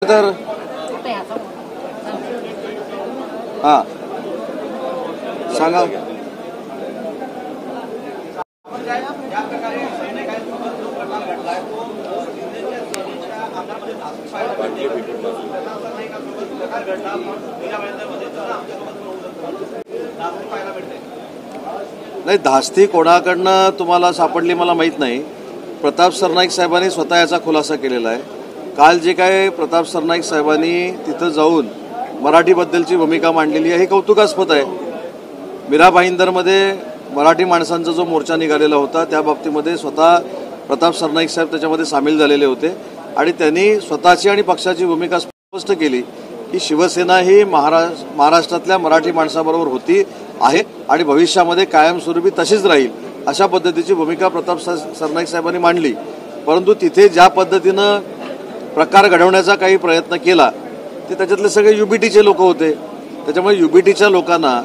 तर हां सांगा. नाही, धास्ती कोणाकडनं तुम्हाला सापडली मला माहीत नाही. प्रताप सरनाईक साहेबांनी स्वतः याचा खुलासा केलेला आहे. काल जे काय प्रताप सरनाईक साहेबांनी तिथं जाऊन मराठीबद्दलची भूमिका मांडलेली आहे हे कौतुकास्पद आहे. मीरा भाईंदरमध्ये मराठी माणसांचा जो मोर्चा निघालेला होता त्या बाबतीमध्ये स्वतः प्रताप सरनाईक साहेब त्याच्यामध्ये सामील झालेले होते आणि त्यांनी स्वतःची आणि पक्षाची भूमिका स्पष्ट केली की शिवसेना ही महाराष्ट्रातल्या मराठी माणसाबरोबर होती आहे आणि भविष्यामध्ये कायमस्वरूपी तशीच राहील अशा पद्धतीची भूमिका प्रताप सरनाईक साहेबांनी मांडली. परंतु तिथे ज्या पद्धतीनं प्रकार घडवण्याचा काही प्रयत्न केला ते त्याच्यातले सगळे युबीटीचे लोक होते. त्याच्यामुळे युबीटीच्या लोकांना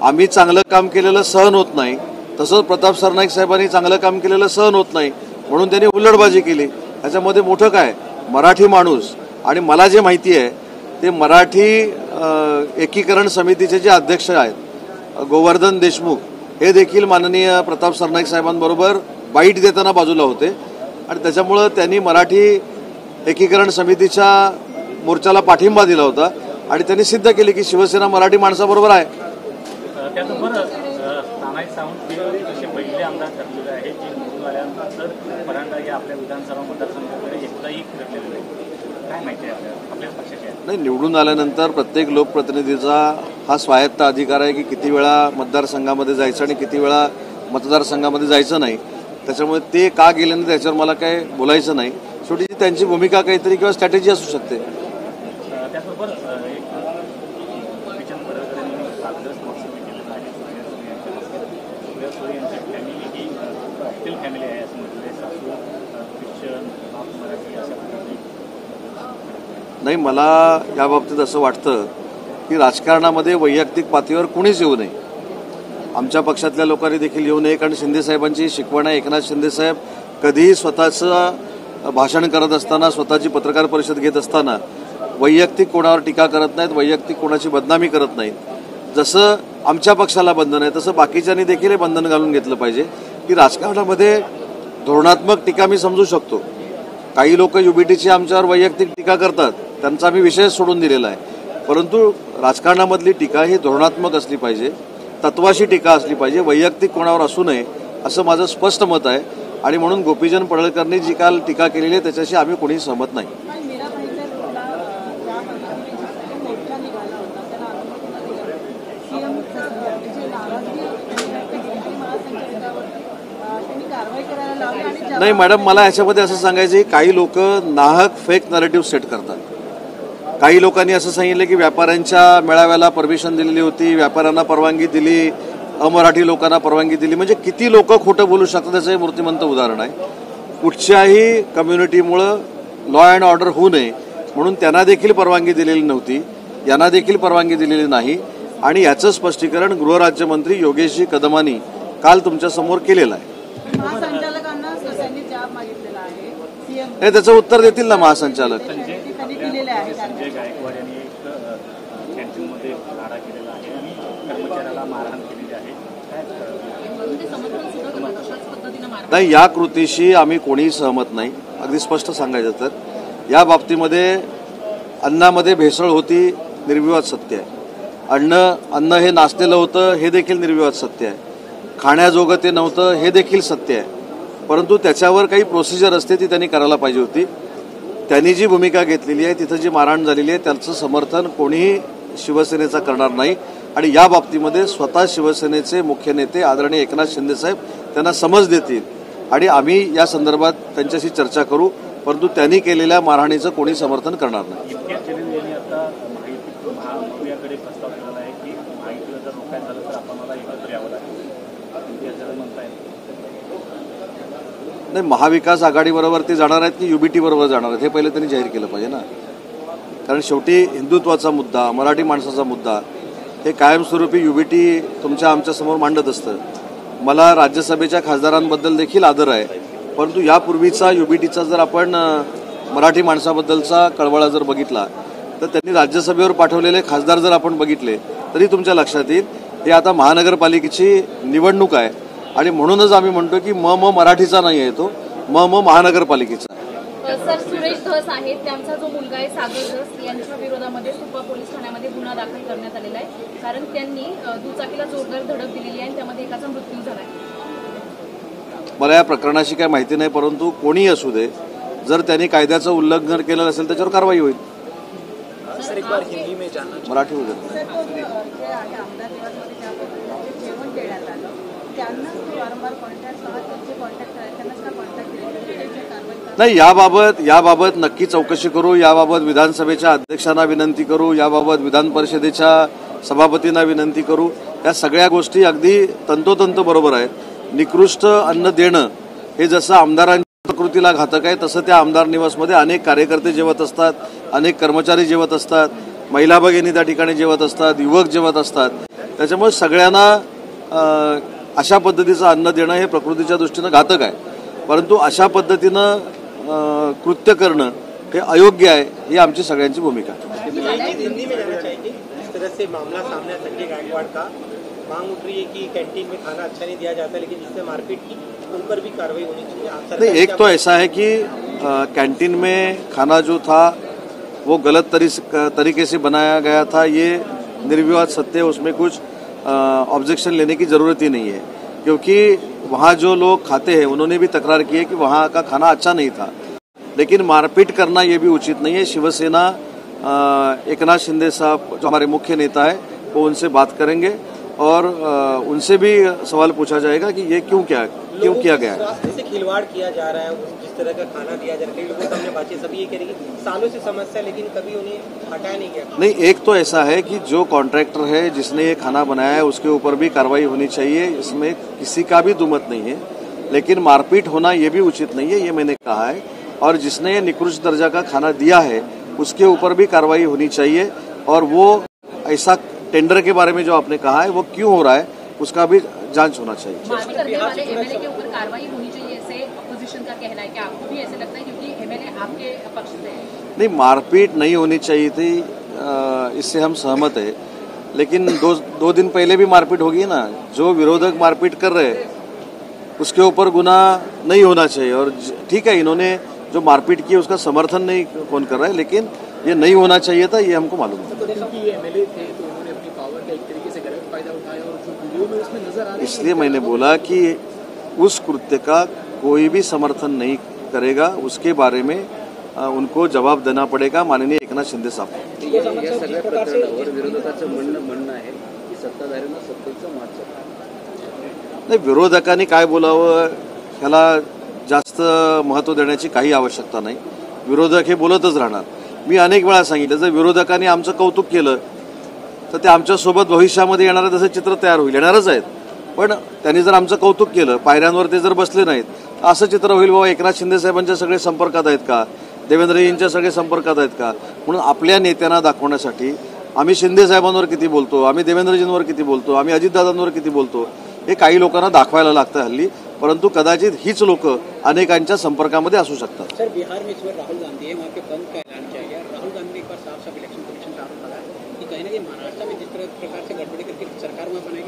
आम्ही चांगलं काम केलेलं सहन होत नाही, तसंच प्रताप सरनाईक साहेबांनी चांगलं काम केलेलं सहन होत नाही म्हणून त्यांनी उल्लडबाजी केली. त्याच्यामध्ये मोठं काय, मराठी माणूस आणि मला जे माहिती आहे ते मराठी एकीकरण समितीचे जे अध्यक्ष आहेत गोवर्धन देशमुख हे देखील माननीय प्रताप सरनाईक साहेबांबरोबर बाईट देताना बाजूला होते आणि त्याच्यामुळं त्यांनी मराठी एकीकरण समितीच्या मोर्चाला पाठिंबा दिला होता आणि त्यांनी सिद्ध केले की शिवसेना मराठी माणसाबरोबर आहे. त्याचबरोबर तानाजी सावंत हे जसे पहिले आमदार ठरलेले आहे जे निवडून आल्यानंतर परांडा हे आपल्या विधानसभा मतदारसंघाकडे एकदाही फिरलेले नाही. काय माहिती आहे आपल्याच पक्षाचे? नाही, निवडून आल्यानंतर प्रत्येक लोकप्रतिनिधीचा हा स्वायत्त अधिकार आहे की किती वेळा मतदारसंघामध्ये जायचं आणि किती वेळा मतदारसंघामध्ये जायचं नाही. त्याच्यामुळे ते का गेले नाही त्याच्यावर मला काय बोलायचं नाही. शेवटी त्यांची भूमिका काहीतरी किंवा स्ट्रॅटेजी असू शकते. त्याचबरोबर नाही, मला या बाबतीत असं वाटतं की राजकारणामध्ये वैयक्तिक पातळीवर कुणीच येऊ नये. आमच्या पक्षातल्या लोकांनी देखील येऊ नये, कारण शिंदेसाहेबांची शिकवण आहे. एकनाथ शिंदेसाहेब कधीही स्वतःचं भाषण करत असताना, स्वतःची पत्रकार परिषद घेत असताना वैयक्तिक कोणावर टीका करत नाहीत, वैयक्तिक कोणाची बदनामी करत नाहीत. जसं आमच्या पक्षाला बंधन आहे तसं बाकीच्यांनी देखील हे बंधन घालून घेतलं पाहिजे की राजकारणामध्ये धोरणात्मक टीका मी समजू शकतो. काही लोक युबीटीची आमच्यावर वैयक्तिक टीका करतात, त्यांचा मी विषय सोडून दिलेला आहे. परंतु राजकारणामधली टीका ही धोरणात्मक असली पाहिजे, तत्वाशी टीका असली पाहिजे, वैयक्तिक कोणावर असू नये असं माझं स्पष्ट मत आहे. आणि म्हणून गोपीचंद पडळकरनी जी काल टीका केलेली आहे त्याच्याशी आम्ही कोणीही सहमत नाही. नाही मॅडम, मला याच्यामध्ये असं सांगायचं की काही लोक नाहक फेक नरेटिव्ह सेट करतात. काही लोकांनी असं सांगितलं की व्यापाऱ्यांच्या मेळाव्याला परमिशन दिलेली होती, व्यापाऱ्यांना परवानगी दिली, अमराठी लोकांना परवानगी दिली. म्हणजे किती लोक खोटं बोलू शकतात त्याचं हे मूर्तिमंत उदाहरण आहे. कुठच्याही कम्युनिटीमुळं लॉ अँड ऑर्डर होऊ नये म्हणून त्यांना देखील परवानगी दिलेली नव्हती, यांना देखील परवानगी दिलेली नाही. आणि याचं स्पष्टीकरण गृहराज्यमंत्री योगेशजी कदमांनी काल तुमच्यासमोर केलेलं आहे. नाही, त्याचं उत्तर देतील ना महासंचालक. संजय गायकवाड यांनी एक कॅन्टीनमध्ये राडा केलेला आहे आणि कर्मचाऱ्याला मारहाण केलेली आहे. नाही, या कृतीशी आम्ही कोणीही सहमत नाही. अगदी स्पष्ट सांगायचं तर या बाबतीमध्ये अन्नामध्ये भेसळ होती, निर्विवाद सत्य आहे. अन्न हे नाचलेलं होतं हे देखील निर्विवाद सत्य आहे. खाण्याजोगं ते नव्हतं हे देखील सत्य आहे. परंतु त्याच्यावर काही प्रोसिजर असते ती त्यांनी करायला पाहिजे होती. त्यांनी जी भूमिका घेतलेली आहे, तिथं जी मारहाण झालेली आहे त्याचं समर्थन कोणीही शिवसेनेचा करणार नाही. आणि या बाबतीमध्ये स्वतः शिवसेनेचे मुख्य नेते आदरणीय एकनाथ शिंदेसाहेब त्यांना समज देतील आणि आम्ही या संदर्भात त्यांच्याशी चर्चा करू. परंतु त्यांनी केलेल्या मारहाणीचं कोणी समर्थन करणार नाही. प्रस्ताव केलेला आहे की माहितीला जर रोखायचं झालं तर आपल्याला एकत्र यावं लागेल म्हणताय. नाही, महाविकास आघाडीबरोबर ते जाणार आहेत की युबीटी बरोबर जाणार आहेत हे पहिले त्यांनी जाहीर केलं पाहिजे ना. कारण शेवटी हिंदुत्वाचा मुद्दा, मराठी माणसाचा मुद्दा हे कायमस्वरूपी युबीटी तुमच्या आमच्यासमोर मांडत असतं. मला राज्यसभेच्या खासदारांबद्दल देखील आदर आहे, परंतु यापूर्वीचा युबीटीचा जर आपण मराठी माणसाबद्दलचा कळवळा जर बघितला तर त्यांनी राज्यसभेवर पाठवलेले खासदार जर आपण बघितले तरी तुमच्या लक्षात येईल हे आता महानगरपालिकेची निवडणूक आहे आणि म्हणूनच आम्ही म्हणतो की म मराठीचा नाही आहे तो म महानगरपालिकेचा आहे. सर, सुरेश धस आहेत, त्यांचा जो मुलगा आहे सागर धस यांच्या विरोधामध्ये सुपा पोलीस ठाण्यामध्ये गुन्हा दाखल करण्यात आलेला आहे, कारण त्यांनी दुचाकीला जोरदार धडक दिलेली आहे आणि त्यामध्ये एकाचा मृत्यू झाला आहे. मला या प्रकरणाची काय माहिती नाही, परंतु कोणीही असू दे, जर त्यांनी कायद्याचं उल्लंघन केलं असेल त्याच्यावर कारवाई होईल. मराठी वगैरे नाही, याबाबत नक्की चौकशी करू. याबाबत विधानसभेच्या अध्यक्षांना विनंती करू, याबाबत विधान परिषदेच्या सभापतींना विनंती करू. या सगळ्या गोष्टी अगदी तंतोतंत बरोबर आहेत. निकृष्ट अन्न देणं हे जसं आमदारांच्या प्रकृतीला घातक आहे तसं त्या आमदार निवासमध्ये अनेक कार्यकर्ते जेवत असतात, अनेक कर्मचारी जेवत असतात, महिला भगिनी त्या ठिकाणी जेवत असतात, युवक जेवत असतात. त्याच्यामुळे सगळ्यांना अशा पद्धतीचं अन्न देणं हे प्रकृतीच्या दृष्टीनं घातक आहे. परंतु अशा पद्धतीनं कृत्य करणं हे अयोग्य आहे, ही आमची सगळ्यांची भूमिका आहे. हिंदी में जाना चाहिए जिस तरह से मामला सामने आया संजय गायकवाड़ का, मांग उठ रही है कि कैंटीन में खाना अच्छा नहीं दिया जाता, लेकिन जिससे मारपीट की उन पर भी कार्रवाई होनी चाहिए. नहीं, एक तो ऐसा है कि कैंटीन में खाना जो था वो गलत तरीके से बनाया गया था, ये निर्विवाद सत्य है, उसमें कुछ ऑब्जेक्शन लेने की ज़रूरत ही नहीं है, क्योंकि वहाँ जो लोग खाते हैं उन्होंने भी तकरार की है कि वहाँ का खाना अच्छा नहीं था. लेकिन मारपीट करना ये भी उचित नहीं है. शिवसेना एकनाथ शिंदे साहब जो हमारे मुख्य नेता है वो उनसे बात करेंगे और उनसे भी सवाल पूछा जाएगा कि ये क्यों किया गया है. स्वास्थ्य से खिलवाड़ किया जा रहा है, जिस तरह का खाना दिया जा रहा है, कई लोगों सामने बातचीत सभी ये करेगी सालों से समस्या, लेकिन कभी उन्हें हटाया नहीं गया. नहीं, एक तो ऐसा है कि जो कॉन्ट्रैक्टर है जिसने ये खाना बनाया है उसके ऊपर भी कार्रवाई होनी चाहिए, इसमें किसी का भी दुमत नहीं है. लेकिन मारपीट होना ये भी उचित नहीं है, ये मैंने कहा है. और जिसने ये निकृष्ट दर्जा का खाना दिया है उसके ऊपर भी कार्रवाई होनी चाहिए. और वो ऐसा टेंडर के बारे में जो आपने कहा है वो क्यों हो रहा है उसका भी जांच होना चाहिए. मारपीट करने वाले एमएलए के ऊपर कार्रवाई होनी चाहिए, ऐसे अपोजिशन का कहना है. क्या आपको भी ऐसे लगता है, क्योंकि एमएलए आपके पक्ष से है? नहीं, मारपीट नहीं होनी चाहिए थी, इससे हम सहमत है. लेकिन दो दिन पहले भी मारपीट होगी ना. जो विरोधक मारपीट कर रहे हैं उसके ऊपर गुनाह नहीं होना चाहिए. और ठीक है, इन्होंने जो मारपीट की उसका समर्थन नहीं कौन कर रहा है, लेकिन ये नहीं होना चाहिए था, ये हमको मालूम है. इसलिए मैंने बोला कि उस कृत्य का कोई भी समर्थन नहीं करेगा, उसके बारे में उनको जवाब देना पड़ेगा माननीय एकनाथ शिंदे साहब. या सगळ्या प्रकरणावर विरोधकाचं म्हणणं आहे की सत्ताधाऱ्यांना सत्तेचं मात नाही, विरोधकांनी काय बोलावं ह्याला जास्त महत्त्व देण्याची काही आवश्यकता नाही. विरोधक हे बोलतच राहणार. मी अनेक वेळा सांगितलं, जर विरोधकांनी आमचं कौतुक केलं तर ते आमच्यासोबत भविष्यामध्ये येणारं तसं चित्र तयार होईल, येणारच आहेत. पण त्यांनी जर आमचं कौतुक केलं, पायऱ्यांवर ते जर बसले नाहीत, असं चित्र होईल बाबा एकनाथ शिंदे साहेबांच्या सगळे संपर्कात आहेत का, देवेंद्रजींच्या सगळे संपर्कात आहेत का. म्हणून आपल्या नेत्यांना दाखवण्यासाठी आम्ही शिंदे साहेबांवर किती बोलतो, आम्ही देवेंद्रजींवर किती बोलतो, आम्ही अजितदादांवर किती बोलतो, हे काही लोकांना दाखवायला लागतं हल्ली. परंतु कदाचित हीच लोक अनेकांच्या संपर्कामध्ये असू शकतात. सर, बिहार में इस बार राहुल गांधी है, वहाँ के बंद का ऐलान किया गया. राहुल गांधी ने एक बार साफ साफ इलेक्शन कमीशन का आरोप लगाया कि कहीं ना कहीं महाराष्ट्र में जिस तरह प्रकार से गड़बड़ी करके सरकार वहाँ बनाएगी,